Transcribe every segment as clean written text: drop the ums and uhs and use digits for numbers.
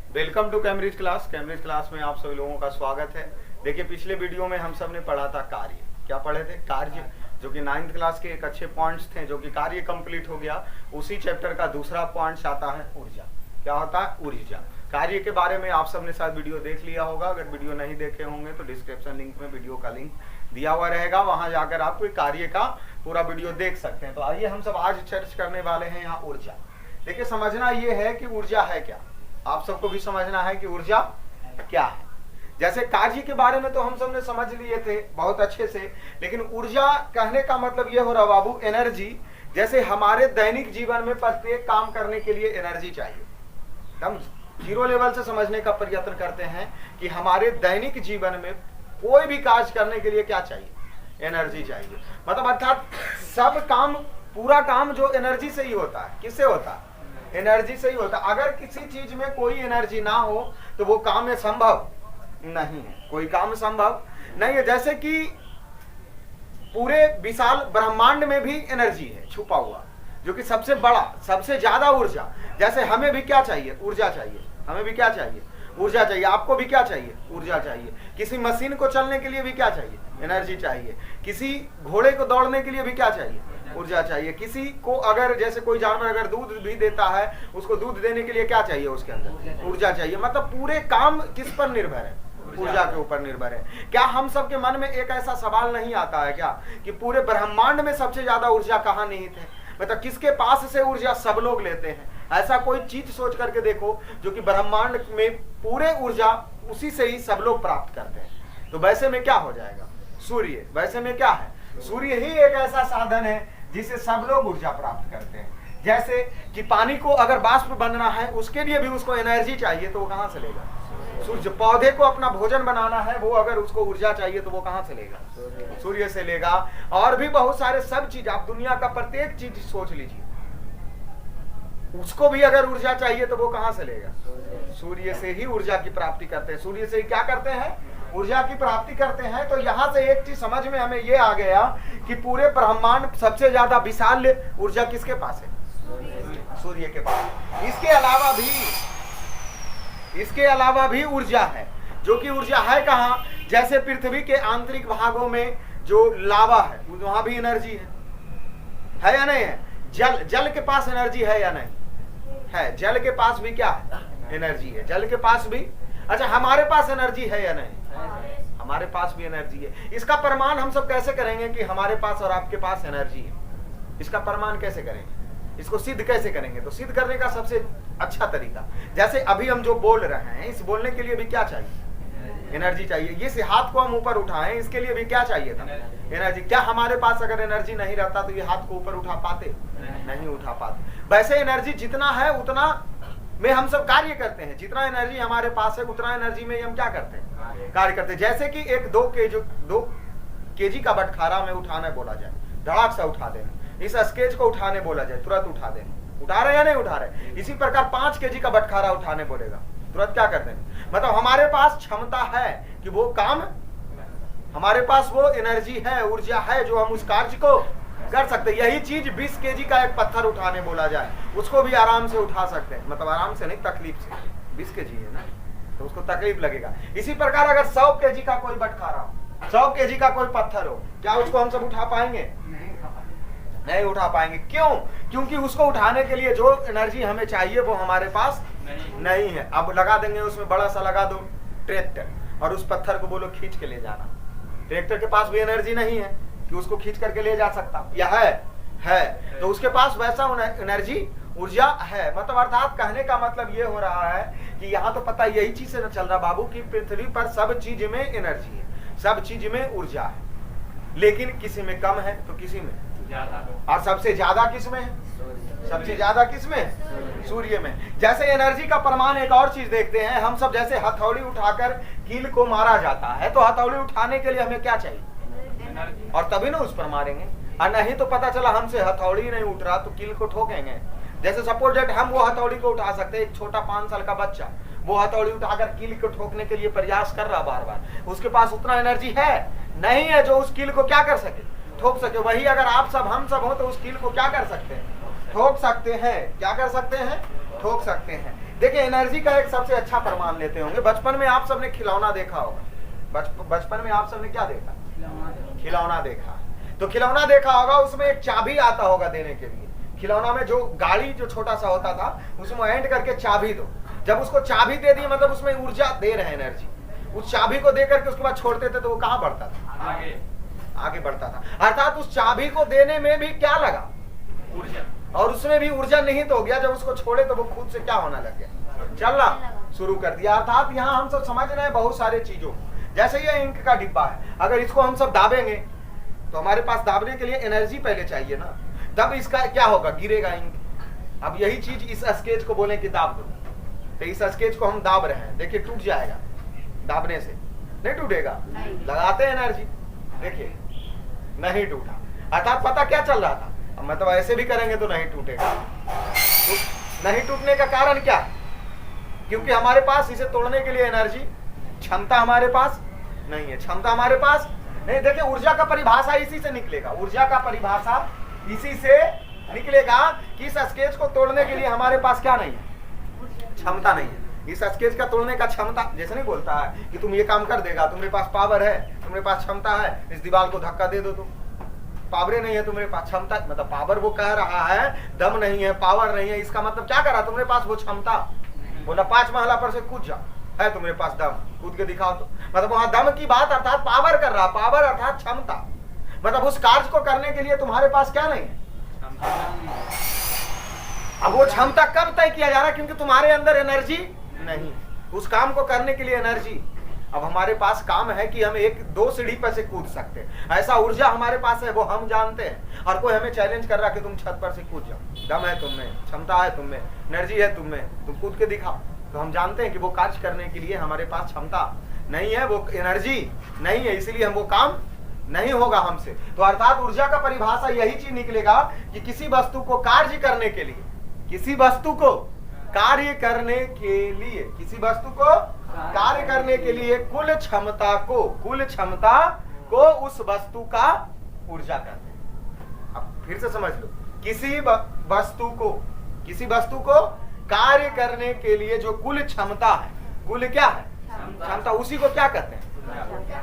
Welcome to Cambridge class. Cambridge class में आप सभी लोगों का स्वागत है। देखिए, पिछले वीडियो में हम सब ने पढ़ा था कार्य। क्या पढ़े थे? कार्य, जो कि 9th क्लास के एक अच्छे पॉइंट्स थे, जो कि कार्य कंप्लीट हो गया। उसी चैप्टर का दूसरा पॉइंट्स आता है ऊर्जा। क्या होता है? ऊर्जा। कार्य के बारे में आप सबने शायद वीडियो देख लिया होगा। अगर वीडियो नहीं देखे होंगे तो डिस्क्रिप्शन लिंक में वीडियो का लिंक दिया हुआ रहेगा, वहां जाकर आप कोई कार्य का पूरा वीडियो देख सकते हैं। तो आइए हम सब आज चर्चा करने वाले हैं यहाँ ऊर्जा। देखिए, समझना ये है कि ऊर्जा है क्या। आप सबको भी समझना है कि ऊर्जा क्या है। जैसे कार्य के बारे में तो हम सब ने समझ लिए थे बहुत अच्छे से, लेकिन ऊर्जा कहने का मतलब ये हो रहा बाबू, एनर्जी। जैसे हमारे दैनिक जीवन में प्रत्येक काम करने के लिए एनर्जी चाहिए। हम जीरो लेवल से समझने का प्रयत्न करते हैं कि हमारे दैनिक जीवन में कोई भी कार्य करने के लिए क्या चाहिए? एनर्जी चाहिए। मतलब अर्थात सब काम, पूरा काम जो एनर्जी से ही होता है। किससे होता है? एनर्जी से ही होता है। अगर किसी चीज में कोई एनर्जी ना हो तो वो काम संभव नहीं है। कोई काम संभव नहीं है। जैसे कि पूरे विशाल ब्रह्मांड में भी एनर्जी है छुपा हुआ, जो कि सबसे बड़ा, सबसे ज्यादा ऊर्जा। जैसे हमें भी क्या चाहिए? ऊर्जा चाहिए। हमें भी क्या चाहिए? ऊर्जा चाहिए। आपको भी क्या चाहिए? ऊर्जा चाहिए। किसी मशीन को चलने के लिए भी क्या चाहिए? एनर्जी चाहिए। किसी घोड़े को दौड़ने के लिए भी क्या चाहिए? ऊर्जा चाहिए। किसी को अगर, जैसे कोई जानवर अगर दूध भी देता है, उसको दूध देने के लिए क्या चाहिए? उसके अंदर ऊर्जा चाहिए। मतलब पूरे काम किस पर निर्भर है? ऊर्जा के ऊपर निर्भर है। क्या हम सबके मन में एक ऐसा सवाल नहीं आता है क्या कि पूरे ब्रह्मांड में सबसे ज्यादा ऊर्जा कहाँ निहित है? मतलब किसके पास से ऊर्जा सब लोग लेते हैं? ऐसा कोई चीज सोच करके देखो जो कि ब्रह्मांड में पूरे ऊर्जा उसी से ही सब लोग प्राप्त करते हैं। तो वैसे में क्या हो जाएगा? सूर्य। वैसे में क्या है? सूर्य ही एक ऐसा साधन है जिससे सब लोग ऊर्जा प्राप्त करते हैं। जैसे कि पानी को अगर वाष्प बनना है, उसके लिए भी उसको एनर्जी चाहिए, तो वो कहां से लेगा? सूर्य। पौधे को अपना भोजन बनाना है, वो अगर उसको ऊर्जा चाहिए तो वो कहां से लेगा? सूर्य से लेगा। और भी बहुत सारे सब चीज, आप दुनिया का प्रत्येक चीज सोच लीजिए, उसको भी अगर ऊर्जा चाहिए तो वो कहां से लेगा? सूर्य से ही ऊर्जा की प्राप्ति करते हैं। सूर्य से ही क्या करते हैं? ऊर्जा की प्राप्ति करते हैं। तो यहां से एक चीज समझ में हमें ये आ गया कि पूरे ब्रह्मांड सबसे ज्यादा विशाल ऊर्जा किसके पास है? सूर्य के पास। इसके अलावा भी ऊर्जा है, जो कि ऊर्जा है कहां? जैसे पृथ्वी के आंतरिक भागों में जो लावा है, वहां भी एनर्जी है या नहीं है? जल के पास एनर्जी है या नहीं है? जल के पास भी क्या है? एनर्जी है। जल के पास भी। अच्छा, हमारे पास एनर्जी है या नहीं? हमारे पास भी एनर्जी है। इसका प्रमाण हम सब कैसे करेंगे कि हमारे पास और आपके पास एनर्जी है? इसका प्रमाण कैसे करेंगे? इसको सिद्ध कैसे करेंगे? तो सिद्ध करने का सबसे अच्छा तरीका, जैसे अभी हम जो बोल रहे हैं, इस बोलने के लिए भी क्या चाहिए? एनर्जी चाहिए। ये हाथ को हम ऊपर उठाएं, इसके लिए भी क्या चाहिए था? एनर्जी। क्या हमारे पास अगर एनर्जी नहीं रहता तो ये हाथ को ऊपर उठा पाते? नहीं उठा पाते। वैसे एनर्जी जितना है उतना में हम सब कार्य करते हैं। जितना एनर्जी हमारे पास है उतना एनर्जी में हम क्या करते हैं? कार्य करते हैं। जैसे कि एक 2 केजी का बटखारा में उठाने बोला जाए, धड़ाक से उठा देना। इस स्केच को उठाने बोला जाए, तुरंत उठा देना। उठा रहे या नहीं उठा रहे? इसी प्रकार 5 केजी का बटखारा उठाने बोलेगा, तुरंत क्या कर देंगे? मतलब हमारे पास क्षमता है कि वो काम, हमारे पास वो एनर्जी है, ऊर्जा है, जो हम उस कार्य को कर सकते हैं। यही चीज 20 केजी का एक पत्थर उठाने बोला जाए, उसको भी आराम से उठा सकते हैं। मतलब आराम से नहीं, तकलीफ से। 20 केजी है ना, तो उसको तकलीफ लगेगा। इसी प्रकार अगर 100 केजी का कोई बटखारा हो, 100 केजी का कोई पत्थर हो, क्या उसको हम सब उठा पाएंगे? नहीं उठा पाएंगे। क्यों? क्योंकि उसको उठाने के लिए जो एनर्जी हमें चाहिए वो हमारे पास नहीं है। अब लगा देंगे उसमें बड़ा सा लगा दो ट्रैक्टर, और उस पत्थर को बोलो खींच के ले जाना। ट्रैक्टर के पास भी एनर्जी नहीं है कि उसको खींच करके ले जा सकता, या है। तो उसके पास वैसा एनर्जी, ऊर्जा है। मतलब अर्थात कहने का मतलब ये हो रहा है कि यहाँ तो पता यही चीज से न चल रहा बाबू कि पृथ्वी पर सब चीज में एनर्जी है, सब चीज में ऊर्जा है, लेकिन किसी में कम है तो किसी में ज्यादा। और सबसे ज्यादा किसमें है? सबसे ज्यादा किसमें है? सूर्य में। जैसे एनर्जी का प्रमाण एक और चीज देखते हैं हम सब। जैसे हथौड़ी उठाकर कील को मारा जाता है, तो हथौड़ी उठाने के लिए हमें क्या चाहिए? और तभी ना उस पर मारेंगे। और नहीं तो पता चला हमसे हथौड़ी नहीं उठ रहा तो कील को ठोकेंगे। जैसे सपोज दैट हम वो हथौड़ी को उठा सकते हैं, एक छोटा 5 साल का बच्चा वो हथौड़ी उठाकर कील को ठोकने के लिए प्रयास कर रहा बार बार, उसके पास उतना एनर्जी है नहीं है जो उस कील को क्या कर सके? ठोक सके। वही अगर आप सब, हम सब हो तो उस कील को क्या कर सकते हैं? ठोक सकते हैं। क्या कर सकते हैं? ठोक सकते हैं। देखिए एनर्जी का एक सबसे अच्छा प्रमाण लेते होंगे, बचपन में आप सबने खिलौना देखा होगा। बचपन में आप सबने क्या देखा? खिलौना देखा। तो खिलौना देखा होगा, उसमें एक चाबी आता होगा देने के लिए। खिलौना में जो गाड़ी जो छोटा सा होता था उसमें एंड करके चाबी दो। जब उसको चाबी दे दी मतलब उसमें ऊर्जा दे रहे हैं, एनर्जी। उस चाबी को दे करके उसके बाद छोड़ते थे तो वो कहाँ बढ़ता था? आगे बढ़ता था। अर्थात उस चाबी को देने में भी क्या लगा? ऊर्जा। और उसमें भी ऊर्जा नहीं तो हो गया, जब उसको छोड़े तो वो खुद से क्या होने लग गया? चलना शुरू कर दिया। अर्थात यहाँ हम सब समझ रहे हैं बहुत सारे चीजों, जैसे ये इंक का डिब्बा है, अगर इसको हम सब दाबेंगे तो हमारे पास दाबने के लिए एनर्जी पहले चाहिए ना, तब इसका क्या होगा? गिरेगा इंक। अब यही चीज इस स्केच को बोले कि दाब दो, तो इस स्केच को हम दाब रहे हैं, देखिए टूट जाएगा। दाबने से नहीं टूटेगा, लगाते हैं एनर्जी, देखिए नहीं टूटा। अर्थात पता क्या चल रहा था? मतलब ऐसे भी करेंगे तो नहीं टूटेगा। तो नहीं टूटने का कारण क्या? क्योंकि हमारे पास इसे तोड़ने के लिए एनर्जी क्षमता हमारे पास नहीं है। क्षमता हमारे पास नहीं। देखिए ऊर्जा का परिभाषा इसी से निकलेगा। ऊर्जा का परिभाषा इसी से निकलेगा कि इस स्केच को तोड़ने के लिए हमारे पास क्या नहीं है? क्षमता नहीं है। इस स्केच का तोड़ने का क्षमता, जैसे नहीं बोलता है कि तुम ये काम कर देगा, तुम्हारे पास पावर है, तुम्हारे पास क्षमता है, इस दीवार को धक्का दे दो। तुम पावरे नहीं है तुम्हारे पास, क्षमता मतलब पावर वो कह रहा है, दम नहीं है, पावर नहीं है, इसका मतलब क्या कर रहा? तुम्हारे पास वो क्षमता, बोला 5 महला पर से कूद जाओ, है तुम्हारे पास दम, कूद के दिखाओ। तो मतलब वहां दम की बात अर्थात पावर कर रहा। पावर अर्थात क्षमता, मतलब उस कार्य को करने के लिए तुम्हारे पास क्या नहीं है? अब वो क्षमता कब तय किया जा रहा है? क्योंकि तुम्हारे अंदर एनर्जी नहीं, उस काम को करने के लिए एनर्जी। अब हमारे पास काम है कि हम 1-2 सीढ़ी पर से कूद सकते हैं, ऐसा ऊर्जा हमारे पास है, वो हम जानते हैं। और कोई हमें चैलेंज कर रहा कि तुम छत पर से कूद जाओ, दम है तुम में, क्षमता है तुम में, एनर्जी है तुम में, तुम कूद के दिखाओ। तो हम जानते हैं कि वो कार्य करने के लिए हमारे पास क्षमता नहीं है, वो एनर्जी नहीं है, इसलिए हम वो काम नहीं होगा हमसे। तो अर्थात ऊर्जा का परिभाषा यही चीज निकलेगा कि किसी वस्तु को कार्य करने के लिए, किसी वस्तु को कार्य करने के लिए, किसी वस्तु को कार्य करने के लिए कुल क्षमता को उस वस्तु का ऊर्जा कहते हैं। अब फिर से समझ लो, किसी वस्तु को कार्य करने के लिए जो कुल क्षमता है, कुल क्या है? क्षमता, उसी को क्या कहते हैं?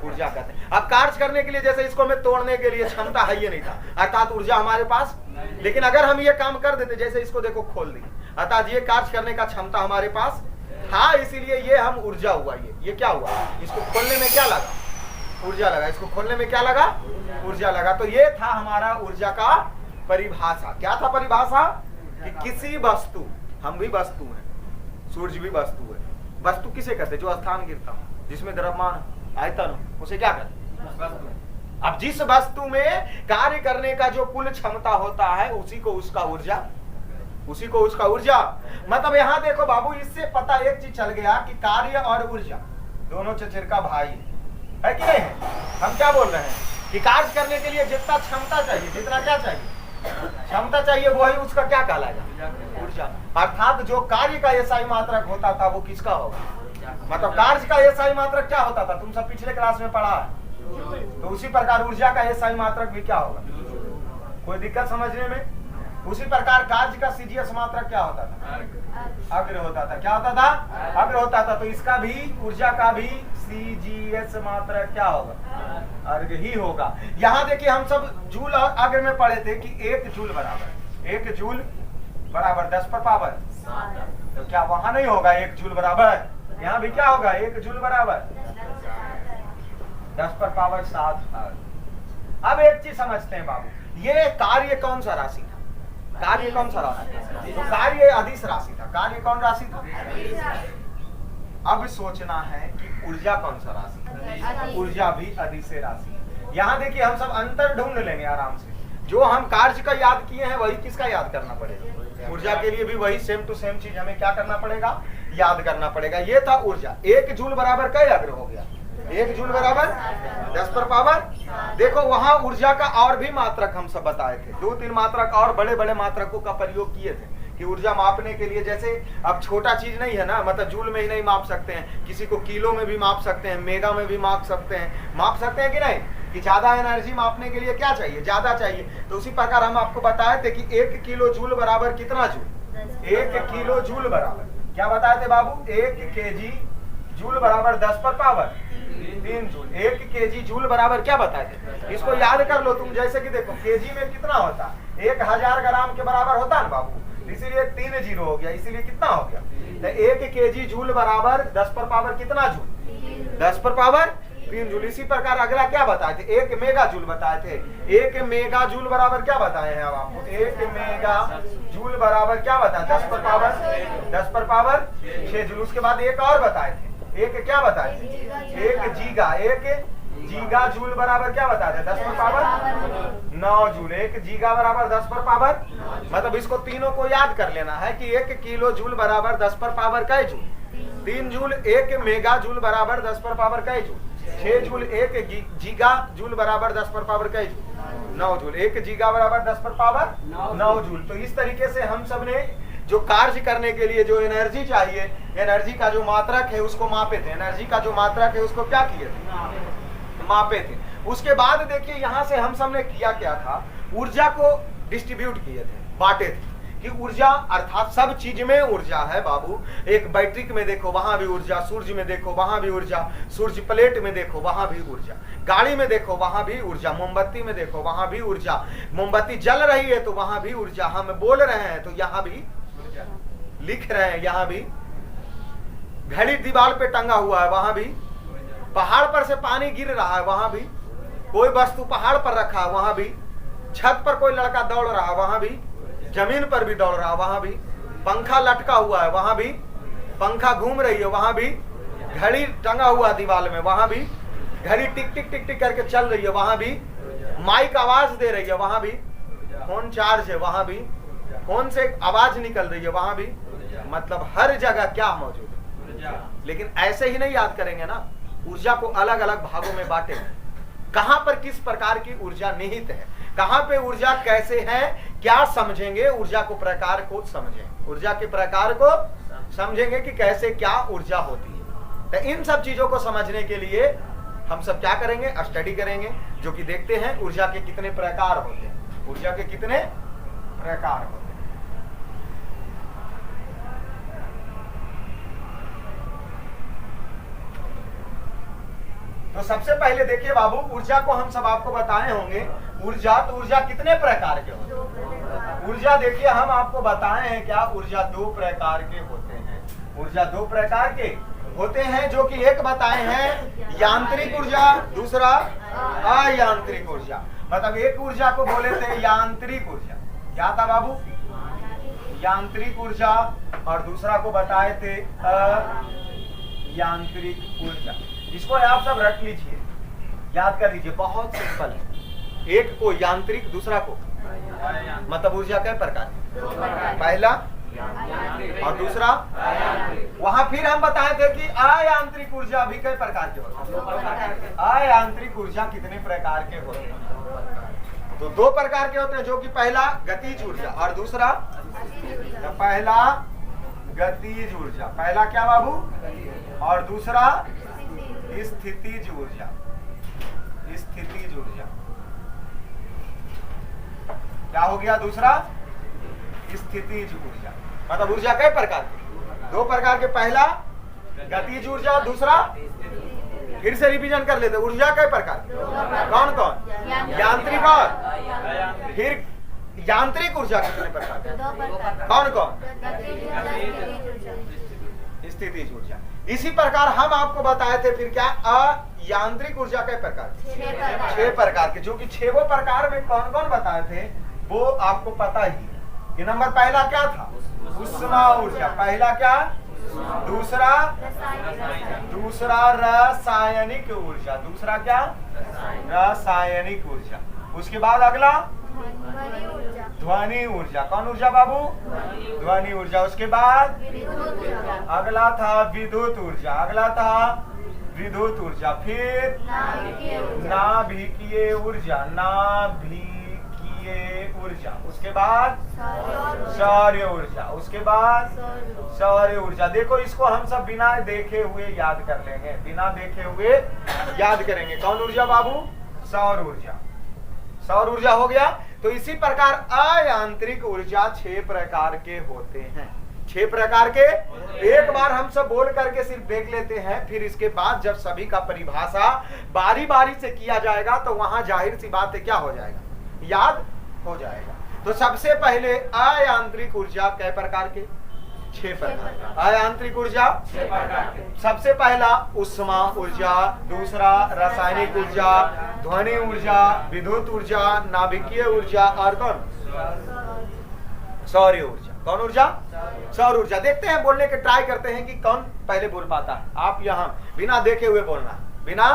ऊर्जा कहते हैं। अब कार्य करने के लिए, जैसे इसको हमें तोड़ने के लिए क्षमता है ये नहीं था, अर्थात ऊर्जा हमारे पास। लेकिन अगर हम ये काम कर देते, जैसे इसको देखो खोल दी, अर्थात ये कार्य करने का क्षमता हमारे पास था, इसीलिए ये हम ऊर्जा हुआ। ये क्या हुआ? इसको खोलने में क्या लगा? ऊर्जा लगा। इसको खोलने में क्या लगा? ऊर्जा लगा। तो ये था हमारा ऊर्जा का परिभाषा। क्या था परिभाषा? कि किसी वस्तु, हम भी वस्तु हैं, सूर्य भी वस्तु है। वस्तु किसे कहते? जो स्थान गिरता हो, जिसमें द्रव्यमान आयतन हो, उसे क्या कहते? अब जिस वस्तु में कार्य करने का जो कुल क्षमता होता है, उसी को उसका ऊर्जा। मतलब यहाँ देखो बाबू, इससे पता एक चीज चल गया कि कार्य और ऊर्जा दोनों चचेर का भाई है कि नहीं? हम क्या बोल रहे हैं कि कार्य करने के लिए जितना क्षमता चाहिए, जितना क्या चाहिए? क्षमता चाहिए, वही उसका क्या कहलाएगा? ऊर्जा। अर्थात जो कार्य का एसआई मात्रक होता था वो किसका होगा? मतलब कार्य का एसआई मात्रक क्या होता था? तुम सब पिछले क्लास में पढ़ा है। तो उसी प्रकार ऊर्जा का एसआई मात्रक भी क्या होगा? कोई दिक्कत समझने में? उसी प्रकार कार्य का सीजीएस मात्रक क्या होता था? अग्र होता था। क्या होता था? अग्र होता था। तो इसका भी, ऊर्जा का भी सीजीएस मात्रक क्या होगा? अर्घ ही होगा। यहाँ देखिए हम सब जूल और अग्र में पढ़े थे कि 1 जूल बराबर 10 पर पावर। तो क्या वहां नहीं होगा 1 जूल बराबर? यहाँ भी क्या होगा? 1 जूल बराबर 10 पर पावर 7। अब एक चीज समझते हैं बाबू, ये कार्य कौन सा राशि था? कार्य कौन सा राशि? तो कार्य अदिश राशि था। कार्य कौन राशि था? अब सोचना है कि ऊर्जा कौन सा राशि? ऊर्जा भी अदिश राशि। यहाँ देखिए हम सब अंतर ढूंढ लेंगे आराम से। जो हम कार्य का याद किए हैं वही किसका याद करना पड़ेगा? ऊर्जा के लिए भी वही सेम टू सेम चीज हमें क्या करना पड़ेगा? याद करना पड़ेगा। ये था ऊर्जा। 1 जूल बराबर कई अग्र हो गया? 1 जूल बराबर 10 पर पावर। देखो वहां ऊर्जा का और भी मात्रक हम सब बताए थे, 2-3 मात्रक और बड़े मात्रकों का प्रयोग किए थे कि ऊर्जा मापने के लिए। जैसे अब छोटा चीज नहीं है ना, मतलब जूल में ही नहीं माप सकते हैं, किसी को किलो में भी माप सकते हैं, मेगा में भी माप सकते हैं कि नहीं? कि ज्यादा एनर्जी मापने के लिए क्या चाहिए? ज्यादा चाहिए। तो उसी प्रकार हम आपको बताए थे कि 1 किलो जूल बराबर कितना जूल? 1 किलो जूल बराबर क्या बताए थे बाबू? 1 kg जूल बराबर 10 पर पावर 3 जूल। 1 kg जूल बराबर क्या बताए थे? इसको याद कर लो तुम। जैसे कि देखो केजी में कितना होता, 1000 ग्राम के बराबर होता है ना बाबू, इसीलिए 3 जीरो हो गया, इसीलिए कितना हो गया? तो 1 kg जूल बराबर 10 पर पावर कितना जूल? 10 पर पावर 3 जूल। इसी प्रकार अगला क्या बताए थे? 1 मेगा जूल बताए थे। 1 मेगा जूल बराबर क्या बताए हैं अब आपको? 1 मेगा जूल बराबर क्या बताया? 10 पर पावर 6 जूल। उसके बाद एक और बताए थे, एक क्या बताए थे? 1 गीगा जूल बराबर क्या बताए थे? 10 पर पावर 9 जूल। 1 गीगा बराबर 10 पर पावर, मतलब इसको तीनों को याद कर लेना है कि 1 किलो जूल बराबर 10 पर पावर कै जूल? 3 जूल। 1 मेगा जूल बराबर 10 पर पावर कै जूल? 6 जूल। 1 गीगा जूल बराबर 10 पर पावर कै जूल? 9 जूल। 1 गीगा बराबर 10 पर पावर 9 जूल। तो इस तरीके से हम सब ने जो कार्य करने के लिए जो एनर्जी चाहिए, एनर्जी का जो मात्रक है उसको मापे थे। एनर्जी का जो मात्रक है उसको क्या किए थे? मापे थे। उसके बाद देखिए यहां से हम सब ने किया क्या था? ऊर्जा को डिस्ट्रीब्यूट किए थे, बांटे थे कि ऊर्जा अर्थात सब चीज में ऊर्जा है बाबू। एक बैटरी में देखो वहां भी ऊर्जा, सूर्य में देखो वहां भी ऊर्जा, सूर्य प्लेट में देखो वहां भी ऊर्जा, गाड़ी में देखो वहां भी ऊर्जा, मोमबत्ती में देखो वहां भी ऊर्जा, मोमबत्ती जल रही है तो वहां भी ऊर्जा, हम बोल रहे हैं तो यहाँ भी लिख रहे हैं, यहाँ भी घड़ी दीवार पे टंगा हुआ है, वहां भी पहाड़ पर से पानी गिर रहा है, वहां भी कोई वस्तु पहाड़ पर रखा है, वहां भी छत पर कोई लड़का दौड़ रहा है, वहां भी जमीन पर भी दौड़ रहा है, वहां भी पंखा लटका हुआ है, वहां भी पंखा घूम रही है, वहां भी घड़ी टंगा हुआ दीवार में, वहां भी घड़ी टिक टिक टिक टिक करके चल रही है, वहां भी माइक आवाज दे रही है, वहां भी फोन चार्ज है, वहां भी फोन से आवाज निकल रही है, वहां भी मतलब हर जगह क्या मौजूद है। लेकिन ऐसे ही नहीं याद करेंगे ना, ऊर्जा को अलग अलग भागों में बांटे, कहां पर किस प्रकार की ऊर्जा निहित है, कहां पे ऊर्जा कैसे है, क्या समझेंगे, ऊर्जा को प्रकार को समझेंगे, ऊर्जा के प्रकार को समझेंगे कि कैसे क्या ऊर्जा होती है। तो इन सब चीजों को समझने के लिए हम सब क्या करेंगे? स्टडी करेंगे, जो कि देखते हैं ऊर्जा के कितने प्रकार होते हैं, ऊर्जा के कितने प्रकार होते हैं। तो सबसे पहले देखिए बाबू, ऊर्जा को हम सब आपको बताए होंगे ऊर्जा, तो ऊर्जा कितने प्रकार के होते हैं? ऊर्जा देखिए हम आपको बताए हैं क्या? ऊर्जा 2 प्रकार के होते हैं। ऊर्जा 2 प्रकार के होते हैं, जो कि एक बताए हैं यांत्रिक ऊर्जा, दूसरा अयांत्रिक ऊर्जा। मतलब एक ऊर्जा को बोले थे यांत्रिक ऊर्जा, क्या था बाबू? यांत्रिक ऊर्जा, और दूसरा को बताए थे अयांत्रिक ऊर्जा। इसको आप सब रख लीजिए, याद कर लीजिए, बहुत सिंपल है। एक को यांत्रिक, दूसरा को मतलब ऊर्जा कई प्रकार? पहला और दूसरा। वहां फिर हम बताए थे कि अयांत्रिक ऊर्जा भी कई प्रकार के होते हैं। अयांत्रिक ऊर्जा कितने प्रकार के होते हैं? तो 2 प्रकार के होते हैं, जो कि पहला गतिज ऊर्जा और दूसरा, पहला गतिज ऊर्जा, पहला क्या बाबू? और दूसरा स्थितिज ऊर्जा। स्थितिज ऊर्जा क्या हो गया? दूसरा स्थितिज ऊर्जा। मतलब ऊर्जा कई प्रकार के? 2 प्रकार के, पहला गतिज ऊर्जा, दूसरा, फिर से रिवीजन कर लेते, ऊर्जा कई प्रकार? कौन कौन? यांत्रिक और फिर यांत्रिक ऊर्जा कितने प्रकार के? कौन कौन? स्थितिज ऊर्जा। इसी प्रकार हम आपको बताए थे फिर क्या? अयांत्रिक ऊर्जा के प्रकार? 6 प्रकार के, जो कि 6 प्रकार में कौन कौन बताए थे वो आपको पता ही है। ये नंबर पहला क्या था? ऊष्मा ऊर्जा। पहला क्या? दूसरा रासायनिक ऊर्जा। दूसरा क्या? रासायनिक ऊर्जा। उसके बाद अगला ध्वनि ऊर्जा। कौन ऊर्जा बाबू? ध्वनि ऊर्जा। उसके बाद अगला था विद्युत ऊर्जा। अगला था विद्युत ऊर्जा। फिर नाभिकीय ऊर्जा। नाभिकीय ऊर्जा। उसके बाद सौर ऊर्जा। उसके बाद सौर ऊर्जा। देखो इसको हम सब बिना देखे हुए याद कर लेंगे, बिना देखे हुए याद करेंगे। कौन ऊर्जा बाबू? सौर ऊर्जा। सौर ऊर्जा हो गया। तो इसी प्रकार अयांत्रिक ऊर्जा 6 प्रकार के होते हैं। 6 प्रकार के एक बार हम सब बोल करके सिर्फ देख लेते हैं, फिर इसके बाद जब सभी का परिभाषा बारी बारी से किया जाएगा तो वहां जाहिर सी बात है क्या हो जाएगा, याद हो जाएगा। तो सबसे पहले अयांत्रिक ऊर्जा कै प्रकार के, 6 प्रकार। अयांत्रिक ऊर्जा सबसे पहला उष्मा ऊर्जा, दूसरा रासायनिक ऊर्जा, ध्वनि ऊर्जा, विद्युत ऊर्जा, नाभिकीय ऊर्जा और कौन, सौर ऊर्जा। कौन ऊर्जा, सौर ऊर्जा। देखते हैं, बोलने के ट्राई करते हैं कि कौन पहले बोल पाता है। आप यहाँ बिना देखे हुए बोलना, बिना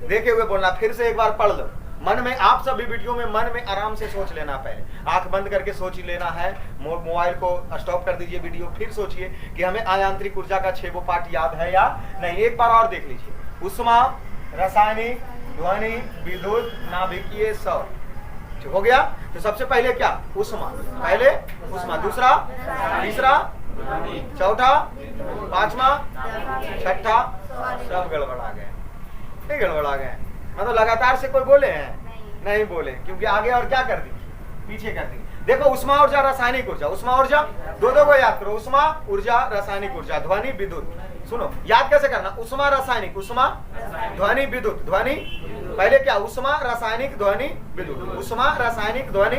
देखे हुए बोलना। फिर से एक बार पढ़ लो मन में, आप सभी वीडियो में मन में आराम से सोच लेना, पहले आंख बंद करके सोच लेना है। मोबाइल को स्टॉप कर दीजिए वीडियो, फिर सोचिए कि हमें अयांत्रिक ऊर्जा का 6 पार्ट याद है या नहीं। एक बार और देख लीजिए, उष्मा, रासायनिक, ध्वनि, विद्युत, नाभिकीय, सौर। हो गया। तो सबसे पहले क्या, उष्मा, पहले उष्मा, दूसरा, तीसरा, चौथा, पांचवा, छठा, सब गड़बड़ा गए। नहीं गड़बड़ा गए मतलब लगातार से कोई बोले हैं, नहीं बोले, क्योंकि आगे और क्या कर दी, पीछे कर दी। देखो उष्मा ऊर्जा, रासायनिक ऊर्जा, उष्मा ऊर्जा दो को याद करो, उष्मा ऊर्जा, रासायनिक ऊर्जा, ध्वनि, विद्युत। सुनो याद कैसे करना, उष्मा रासायनिक, उष्मा ध्वनि विद्युत, ध्वनि पहले क्या, उष्मा रासायनिक ध्वनि विद्युत, उष्मा रासायनिक ध्वनि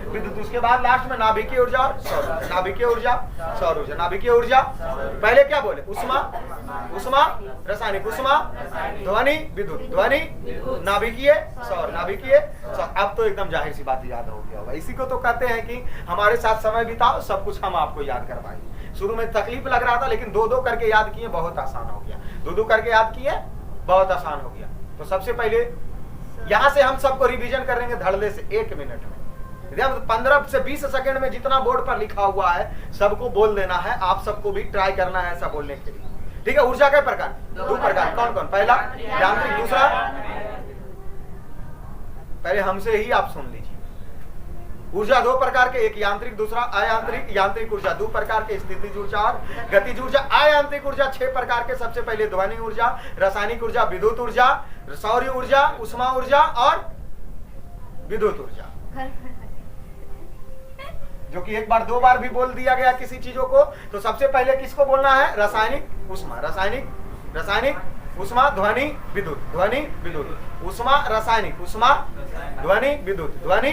विद्युत। उसके बाद लास्ट में नाभिकीय ऊर्जा और सौर, नाभिकीय ऊर्जा, सौर ऊर्जा। नाभिकीय ऊर्जा पहले क्या बोले, उष्मा, उष्मा रासायनिक, उष्मा ध्वनि विद्युत, ध्वनि नाभिकीय, सौर, नाभिकीय, सौर। अब तो एकदम जाहिर सी बात याद हो गया होगा। इसी को तो कहते हैं कि हमारे साथ समय बिताओ, सब कुछ हम आपको याद करवाएंगे। शुरू में तकलीफ लग रहा था, लेकिन 2 करके याद किए, बहुत आसान हो गया। 2 करके याद किए, बहुत आसान हो गया। तो सबसे पहले यहां से हम सबको रिवीजन करेंगे धड़ल्ले से 1 मिनट में। 15 से 20 सेकंड में जितना बोर्ड पर लिखा हुआ है सबको बोल देना है। आप सबको भी ट्राई करना है ऐसा बोलने के लिए, ठीक है। ऊर्जा के प्रकार 2 प्रकार, कौन कौन, पहला यांत्रिक, दूसरा, पहले हमसे ही आप सुन लीजिए। ऊर्जा 2 प्रकार के, एक यांत्रिक, दूसरा अयांत्रिक। यांत्रिक ऊर्जा 2 प्रकार के, स्थितिज ऊर्जा और गतिज ऊर्जा। अयांत्रिक ऊर्जा 6 प्रकार के, सबसे पहले ध्वनि ऊर्जा, रासायनिक ऊर्जा, विद्युत ऊर्जा, सौर ऊर्जा, उष्मा ऊर्जा और विद्युत ऊर्जा। जो कि एक बार 2 बार भी बोल दिया गया किसी चीजों को, तो सबसे पहले किसको बोलना है, रासायनिक, उष्मा, रासायनिक, रासायनिक, उष्मा, ध्वनि, विद्युत, ध्वनि, विद्युत, उष्मा, रासायनिक, उष्मा, ध्वनि, विद्युत, ध्वनि,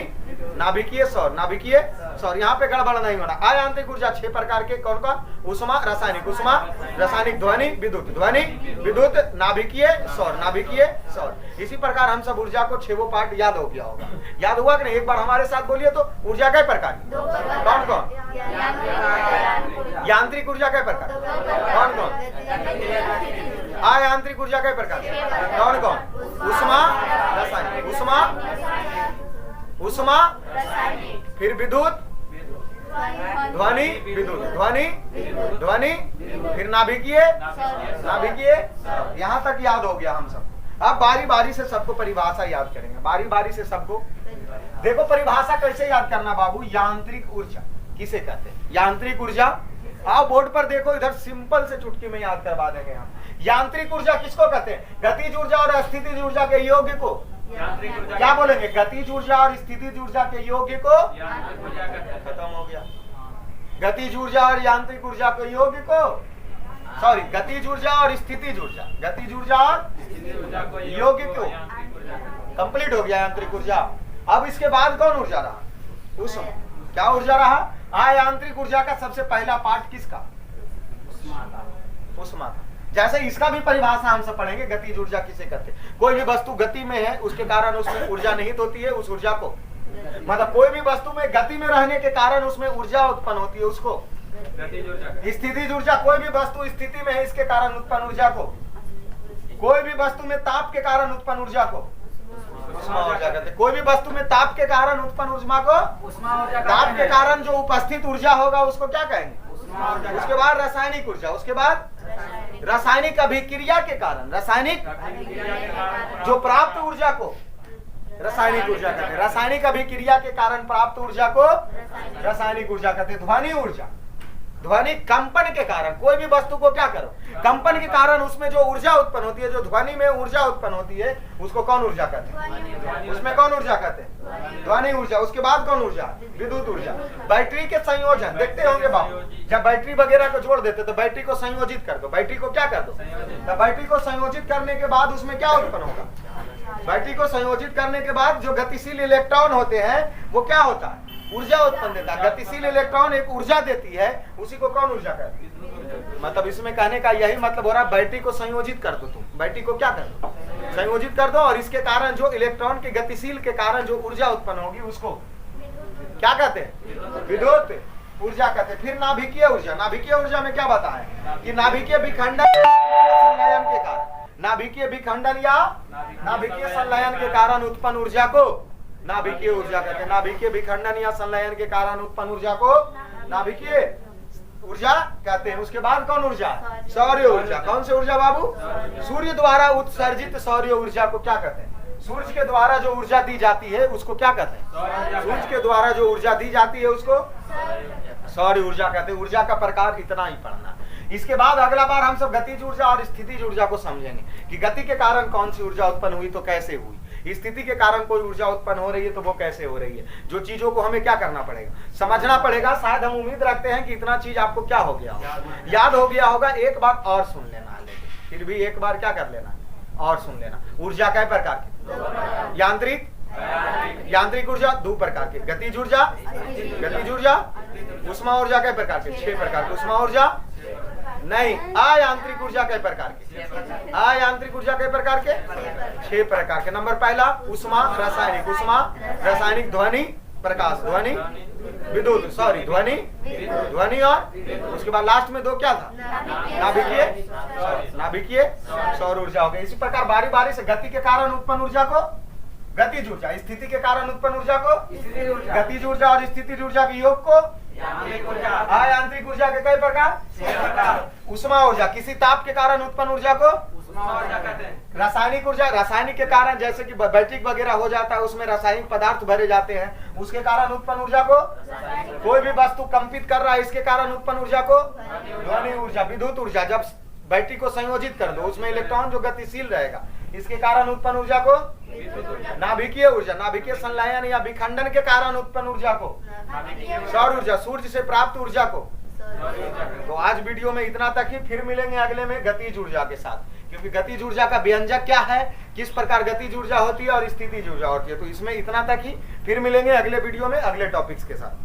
नाभिकीय, सौर, नाभिकीय, सौर। यहाँ पे गड़बड़ नहीं होना। अयांत्रिक ऊर्जा 6 प्रकार के, कौन कौन, उष्मा, रासायनिक, उष्मा, रासायनिक, ध्वनि, विद्युत, ध्वनि, विद्युत, नाभिकीय, सौर, नाभिकीय, सौर। इसी प्रकार हम सब ऊर्जा को 6 पार्ट याद हो गया होगा। याद हुआ कि नहीं, एक बार हमारे साथ बोलिए तो। ऊर्जा कै प्रकार, कौन कौन, यांत्रिक ऊर्जा कै प्रकार, कौन कौन, अयांत्रिक ऊर्जा कै प्रकार, कौन कौन, उष्मा रासायनिक, उष्मा, उष्मा, फिर विद्युत, ध्वनि, विद्युत, ध्वनि, ध्वनि, फिर नाभिकीय, नाभिकीय। यहाँ तक याद हो गया हम सब। अब बारी बारी से सबको परिभाषा याद करेंगे, बारी बारी से सबको। देखो परिभाषा कैसे याद करना बाबू, यांत्रिक ऊर्जा किसे कहते हैं, यांत्रिक ऊर्जा। आओ बोर्ड पर देखो, इधर सिंपल से चुटकी में याद करवा देंगे हम। यांत्रिक ऊर्जा किसको कहते हैं, गतिज ऊर्जा और स्थितिज ऊर्जा के योग्य को क्या बोलेंगे, गतिज ऊर्जा और स्थितिज ऊर्जा के योग्य को, खत्म हो गया। गतिज ऊर्जा और यांत्रिक ऊर्जा के योग्य को, सॉरी, गतिज ऊर्जा और स्थितिज ऊर्जा, गतिज ऊर्जा और योग्य को, कंप्लीट हो गया यांत्रिक ऊर्जा। अब इसके बाद कौन ऊर्जा रहा, उष्मा। क्या ऊर्जा रहा, अयांत्रिक ऊर्जा का सबसे पहला पार्ट किसका, उष्मा था। जैसे इसका भी परिभाषा हम सब पढ़ेंगे, गतिज ऊर्जा किसे कहते हैं, कोई भी वस्तु गति में है उसके कारण उसमें ऊर्जा निहित होती है, उस ऊर्जा को, मतलब कोई भी वस्तु में गति में रहने के कारण उसमें ऊर्जा उत्पन्न होती है, उसको स्थितिज ऊर्जा। कोई भी वस्तु स्थिति में है इसके कारण उत्पन्न ऊर्जा को, कोई भी वस्तु में ताप के कारण उत्पन्न ऊर्जा को उष्मा ऊर्जा कहते हैं। कोई भी वस्तु में ताप के कारण उत्पन्न ऊर्जा को, ताप के कारण जो उपस्थित ऊर्जा होगा उसको क्या कहेंगे। उसके बाद रासायनिक ऊर्जा, उसके बाद रासायनिक अभिक्रिया के कारण, रासायनिक जो प्राप्त ऊर्जा को रासायनिक ऊर्जा कहते हैं। रासायनिक अभिक्रिया के कारण प्राप्त ऊर्जा को रासायनिक ऊर्जा कहते हैं। ध्वनि ऊर्जा, ध्वनि कंपन के कारण, कोई भी वस्तु को क्या करो, कंपन के कारण उसमें जो ऊर्जा उत्पन्न होती है, जो ध्वनि में ऊर्जा उत्पन्न होती है, उसको कौन ऊर्जा कहते हैं? उसमें कौन ऊर्जा कहते हैं? ध्वनि ऊर्जा। उसके बाद कौन ऊर्जा? विद्युत ऊर्जा। बैटरी के संयोजन देखते होंगे बाबू, जब बैटरी वगैरह को जोड़ देते तो बैटरी को संयोजित कर दो, बैटरी को क्या कर दो, तो बैटरी को संयोजित करने के बाद उसमें क्या उत्पन्न होगा? बैटरी को संयोजित करने के बाद जो गतिशील इलेक्ट्रॉन होते हैं वो क्या होता है? ऊर्जा उत्पन्न देता है। गतिशील इलेक्ट्रॉन एक ऊर्जा देती है, उसी को कौन ऊर्जा कहते हैं? मतलब इसमें कहने का यही मतलब हो रहा है, बैटरी को संयोजित कर दो, तुम बैटरी को क्या कर दो, संयोजित कर दो, और इसके कारण जो इलेक्ट्रॉन के गतिशील के कारण जो ऊर्जा उत्पन्न होगी उसको क्या कहते हैं? विद्युत ऊर्जा कहते हैं। फिर नाभिकीय ऊर्जा। नाभिकीय ऊर्जा में क्या बताया कि नाभिकीय विखंडन संलयन के कारण, नाभिकीय विखंडन या नाभिकीय संलयन के कारण उत्पन्न ऊर्जा को नाभिकीय ऊर्जा कहते हैं। नाभिकीय विखंडन या संलयन के कारण उत्पन्न ऊर्जा को नाभिकीय ऊर्जा कहते हैं। उसके बाद कौन ऊर्जा? सौर्य ऊर्जा। कौन सी ऊर्जा बाबू? सूर्य द्वारा उत्सर्जित सौर्य ऊर्जा को क्या कहते हैं? सूर्य के द्वारा जो ऊर्जा दी जाती है उसको क्या कहते हैं? सूर्य के द्वारा जो ऊर्जा दी जाती है उसको सौर्य ऊर्जा कहते हैं। ऊर्जा का प्रकार इतना ही पढ़ना। इसके बाद अगला बार हम सब गतिज ऊर्जा और स्थितिज ऊर्जा को समझेंगे कि गति के कारण कौन सी ऊर्जा उत्पन्न हुई तो कैसे हुई, स्थिति के कारण कोई ऊर्जा उत्पन्न हो रही है तो वो कैसे हो रही है। जो चीजों को हमें क्या करना पड़ेगा, समझना पड़ेगा। शायद हम उम्मीद रखते हैं कि इतना चीज आपको क्या हो गया, याद हो गया होगा। एक बार और सुन लेना, लेकिन फिर भी एक बार क्या कर लेना और सुन लेना। ऊर्जा कई प्रकार की? यांत्रिक, यांत्रिक ऊर्जा दो प्रकार की। गतिज ऊर्जा, गतिज ऊर्जा। उष्मा ऊर्जा कई प्रकार की? 6 प्रकार की। उष्मा ऊर्जा नहीं। अयांत्रिक ऊर्जा कई प्रकार की? अयांत्रिक ऊर्जा कई प्रकार के? 6 प्रकार के। नंबर पहला उष्मा रासायनिक। उष्मा रासायनिक, ध्वनि प्रकाश, ध्वनि विद्युत, सॉरी ध्वनि, ध्वनि, और उसके बाद लास्ट में 2 क्या था? नाभिकीय, नाभिकीय सौर ऊर्जा हो गई। इसी प्रकार बारी बारी से गति के कारण उत्पन्न ऊर्जा को गतिज ऊर्जा, स्थिति के कारण उत्पन्न ऊर्जा को गतिज ऊर्जा, और स्थितिज ऊर्जा के योग को अयांत्रिक ऊर्जा के कई प्रकार? उष्मा ऊर्जा, किसी ताप के कारण उत्पन्न ऊर्जा को रासायनिक ऊर्जा। रासायनिक के कारण जैसे कि बैटरी वगैरह हो जाता है, उसमें रासायनिक पदार्थ भरे जाते हैं, उसके कारण उत्पन्न ऊर्जा को। कोई भी वस्तु कंपित कर रहा है, इसके कारण उत्पन्न ऊर्जा को ध्वनि ऊर्जा। विद्युत ऊर्जा, जब बैटरी को संयोजित कर दो, उसमें इलेक्ट्रॉन जो गतिशील रहेगा, इसके कारण उत्पन्न ऊर्जा को नाभिकीय ऊर्जा। नाभिकीय संलयन या विखंडन के कारण उत्पन्न ऊर्जा को सौर ऊर्जा। सूर्य से प्राप्त ऊर्जा को। तो आज वीडियो में इतना तक ही, फिर मिलेंगे अगले में गतिज ऊर्जा के साथ, क्योंकि गतिज ऊर्जा का व्यंजक क्या है, किस प्रकार गतिज ऊर्जा होती है और स्थितिज ऊर्जा होती है। तो इसमें इतना तक ही, फिर मिलेंगे अगले वीडियो में अगले टॉपिक्स के साथ।